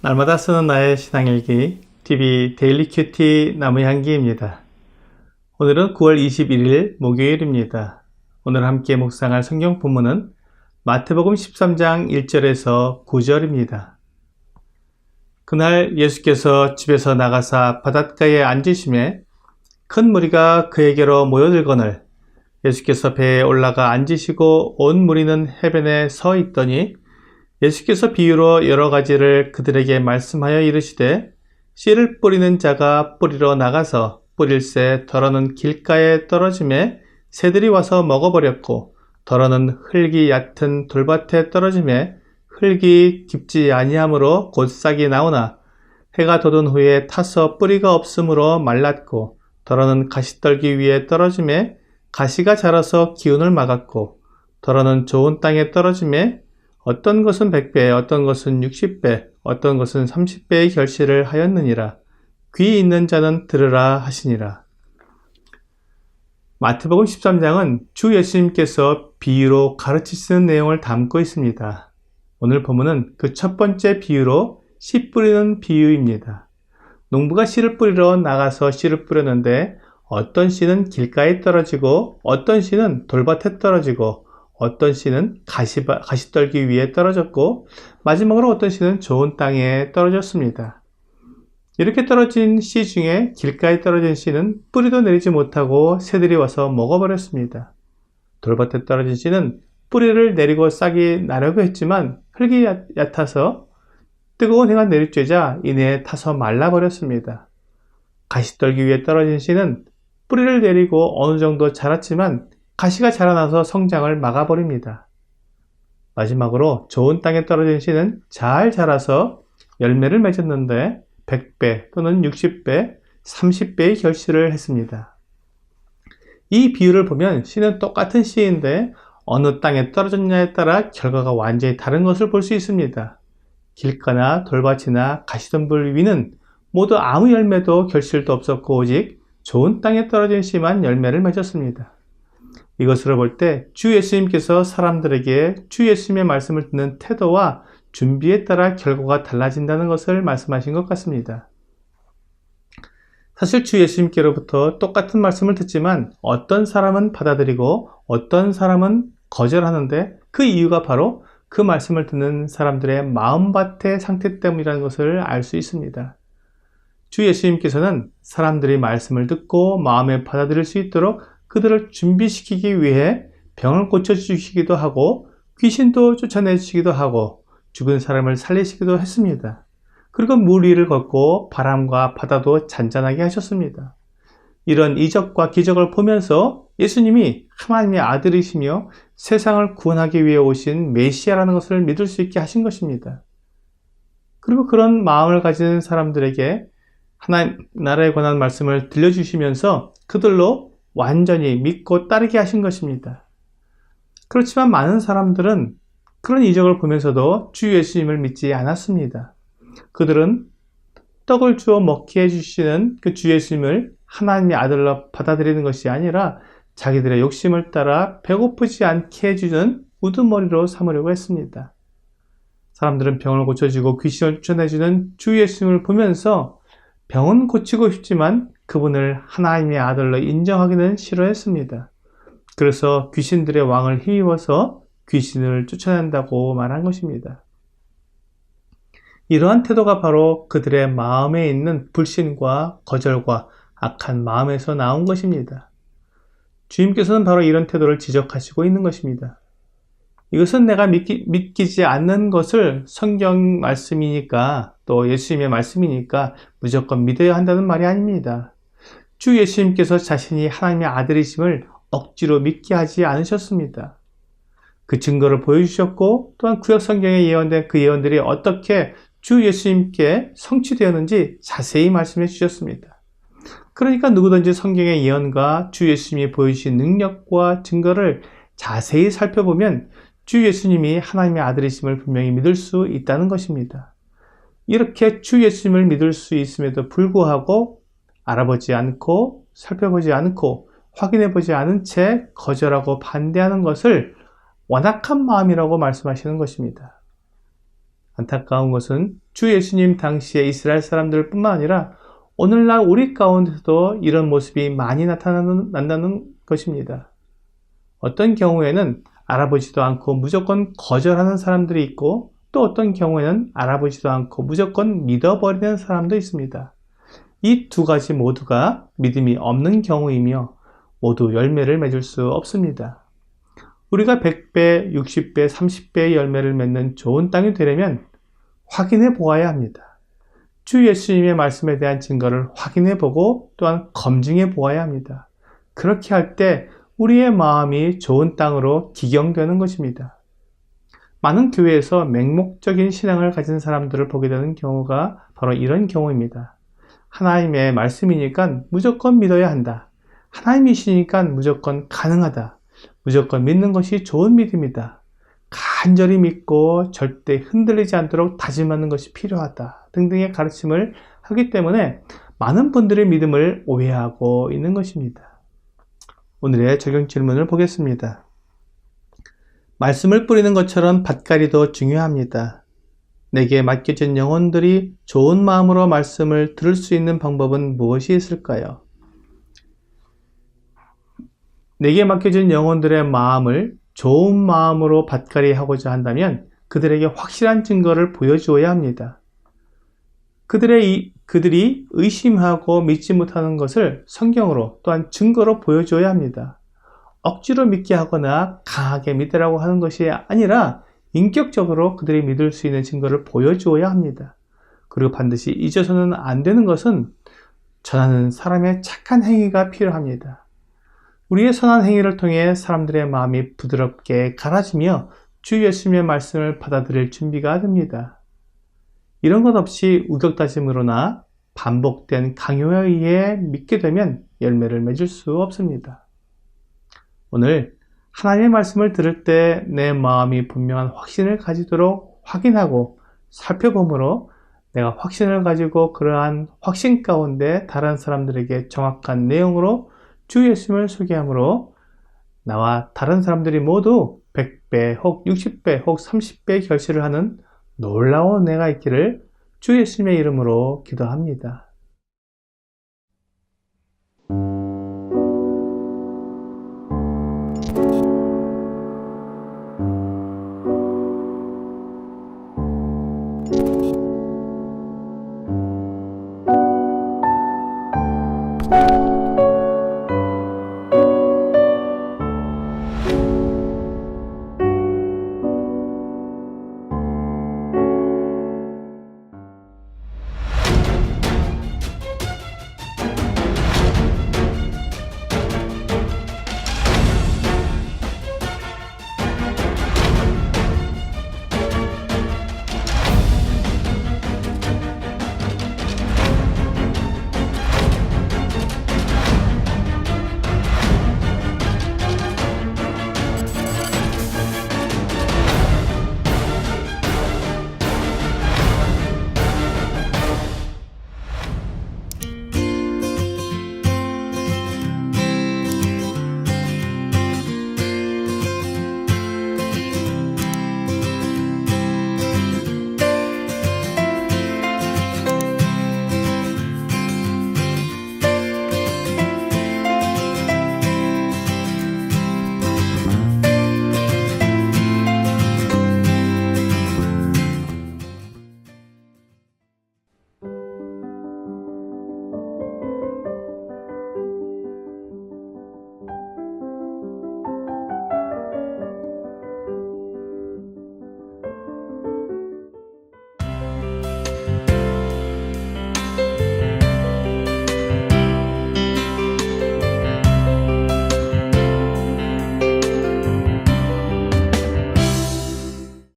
날마다 쓰는 나의 신앙일기 TV 데일리 큐티 나무향기입니다. 오늘은 9월 21일 목요일입니다. 오늘 함께 묵상할 성경 본문은 마태복음 13장 1절에서 9절입니다. 그날 예수께서 집에서 나가사 바닷가에 앉으심에 큰 무리가 그에게로 모여들거늘 예수께서 배에 올라가 앉으시고 온 무리는 해변에 서 있더니 예수께서 비유로 여러 가지를 그들에게 말씀하여 이르시되 씨를 뿌리는 자가 뿌리러 나가서 뿌릴새 덜어는 길가에 떨어짐에 새들이 와서 먹어버렸고 덜어는 흙이 얕은 돌밭에 떨어짐에 흙이 깊지 아니하므로 곧 싹이 나오나 해가 돋은 후에 타서 뿌리가 없으므로 말랐고 덜어는 가시떨기 위에 떨어짐에 가시가 자라서 기운을 막았고 덜어는 좋은 땅에 떨어짐에 어떤 것은 100배, 어떤 것은 60배, 어떤 것은 30배의 결실을 하였느니라. 귀 있는 자는 들으라 하시니라. 마태복음 13장은 주 예수님께서 비유로 가르치시는 내용을 담고 있습니다. 오늘 본문은 그 첫 번째 비유로 씨 뿌리는 비유입니다. 농부가 씨를 뿌리러 나가서 씨를 뿌렸는데 어떤 씨는 길가에 떨어지고 어떤 씨는 돌밭에 떨어지고 어떤 씨는 가시떨기 위에 떨어졌고 마지막으로 어떤 씨는 좋은 땅에 떨어졌습니다. 이렇게 떨어진 씨 중에 길가에 떨어진 씨는 뿌리도 내리지 못하고 새들이 와서 먹어버렸습니다. 돌밭에 떨어진 씨는 뿌리를 내리고 싹이 나려고 했지만 흙이 얕아서 뜨거운 해가 내리쬐자 이내에 타서 말라버렸습니다. 가시떨기 위에 떨어진 씨는 뿌리를 내리고 어느 정도 자랐지만 가시가 자라나서 성장을 막아버립니다. 마지막으로 좋은 땅에 떨어진 씨는 잘 자라서 열매를 맺었는데 100배 또는 60배, 30배의 결실을 했습니다. 이 비유를 보면 씨는 똑같은 씨인데 어느 땅에 떨어졌냐에 따라 결과가 완전히 다른 것을 볼 수 있습니다. 길가나 돌밭이나 가시덤불 위는 모두 아무 열매도 결실도 없었고 오직 좋은 땅에 떨어진 씨만 열매를 맺었습니다. 이것으로 볼 때 주 예수님께서 사람들에게 주 예수님의 말씀을 듣는 태도와 준비에 따라 결과가 달라진다는 것을 말씀하신 것 같습니다. 사실 주 예수님께로부터 똑같은 말씀을 듣지만 어떤 사람은 받아들이고 어떤 사람은 거절하는데 그 이유가 바로 그 말씀을 듣는 사람들의 마음밭의 상태 때문이라는 것을 알 수 있습니다. 주 예수님께서는 사람들이 말씀을 듣고 마음에 받아들일 수 있도록 그들을 준비시키기 위해 병을 고쳐주시기도 하고 귀신도 쫓아내주시기도 하고 죽은 사람을 살리시기도 했습니다. 그리고 물 위를 걷고 바람과 바다도 잔잔하게 하셨습니다. 이런 이적과 기적을 보면서 예수님이 하나님의 아들이시며 세상을 구원하기 위해 오신 메시아라는 것을 믿을 수 있게 하신 것입니다. 그리고 그런 마음을 가진 사람들에게 하나님 나라에 관한 말씀을 들려주시면서 그들로 완전히 믿고 따르게 하신 것입니다. 그렇지만 많은 사람들은 그런 이적을 보면서도 주 예수님을 믿지 않았습니다. 그들은 떡을 주어 먹게 해주시는 그 주 예수님을 하나님의 아들로 받아들이는 것이 아니라 자기들의 욕심을 따라 배고프지 않게 해주는 우두머리로 삼으려고 했습니다. 사람들은 병을 고쳐주고 귀신을 쫓아내주는 주 예수님을 보면서 병은 고치고 싶지만 그분을 하나님의 아들로 인정하기는 싫어했습니다. 그래서 귀신들의 왕을 힘입어서 귀신을 쫓아낸다고 말한 것입니다. 이러한 태도가 바로 그들의 마음에 있는 불신과 거절과 악한 마음에서 나온 것입니다. 주님께서는 바로 이런 태도를 지적하시고 있는 것입니다. 이것은 내가 믿기지 않는 것을 성경 말씀이니까 또 예수님의 말씀이니까 무조건 믿어야 한다는 말이 아닙니다. 주 예수님께서 자신이 하나님의 아들이심을 억지로 믿게 하지 않으셨습니다. 그 증거를 보여주셨고 또한 구약 성경에 예언된 그 예언들이 어떻게 주 예수님께 성취되었는지 자세히 말씀해 주셨습니다. 그러니까 누구든지 성경의 예언과 주 예수님이 보여주신 능력과 증거를 자세히 살펴보면 주 예수님이 하나님의 아들이심을 분명히 믿을 수 있다는 것입니다. 이렇게 주 예수님을 믿을 수 있음에도 불구하고 알아보지 않고 살펴보지 않고 확인해보지 않은 채 거절하고 반대하는 것을 완악한 마음이라고 말씀하시는 것입니다. 안타까운 것은 주 예수님 당시의 이스라엘 사람들 뿐만 아니라 오늘날 우리 가운데서도 이런 모습이 많이 나타난다는 것입니다. 어떤 경우에는 알아보지도 않고 무조건 거절하는 사람들이 있고, 또 어떤 경우에는 알아보지도 않고 무조건 믿어버리는 사람도 있습니다. 이 두 가지 모두가 믿음이 없는 경우이며 모두 열매를 맺을 수 없습니다. 우리가 100배, 60배, 30배의 열매를 맺는 좋은 땅이 되려면 확인해 보아야 합니다. 주 예수님의 말씀에 대한 증거를 확인해 보고 또한 검증해 보아야 합니다. 그렇게 할 때 우리의 마음이 좋은 땅으로 기경되는 것입니다. 많은 교회에서 맹목적인 신앙을 가진 사람들을 보게 되는 경우가 바로 이런 경우입니다. 하나님의 말씀이니까 무조건 믿어야 한다. 하나님이시니까 무조건 가능하다. 무조건 믿는 것이 좋은 믿음이다. 간절히 믿고 절대 흔들리지 않도록 다짐하는 것이 필요하다. 등등의 가르침을 하기 때문에 많은 분들의 믿음을 오해하고 있는 것입니다. 오늘의 적용 질문을 보겠습니다. 말씀을 뿌리는 것처럼 밭갈이도 중요합니다. 내게 맡겨진 영혼들이 좋은 마음으로 말씀을 들을 수 있는 방법은 무엇이 있을까요? 내게 맡겨진 영혼들의 마음을 좋은 마음으로 밭갈이 하고자 한다면 그들에게 확실한 증거를 보여주어야 합니다. 그들이 의심하고 믿지 못하는 것을 성경으로 또한 증거로 보여줘야 합니다. 억지로 믿게 하거나 강하게 믿으라고 하는 것이 아니라 인격적으로 그들이 믿을 수 있는 증거를 보여주어야 합니다. 그리고 반드시 잊어서는 안 되는 것은 전하는 사람의 착한 행위가 필요합니다. 우리의 선한 행위를 통해 사람들의 마음이 부드럽게 갈아지며 주 예수님의 말씀을 받아들일 준비가 됩니다. 이런 것 없이 우격다짐으로나 반복된 강요에 의해 믿게 되면 열매를 맺을 수 없습니다. 오늘 하나님의 말씀을 들을 때 내 마음이 분명한 확신을 가지도록 확인하고 살펴보므로 내가 확신을 가지고 그러한 확신 가운데 다른 사람들에게 정확한 내용으로 주 예수님을 소개하므로 나와 다른 사람들이 모두 100배 혹 60배 혹 30배 결실을 하는 놀라운 은혜가 있기를 주 예수님의 이름으로 기도합니다.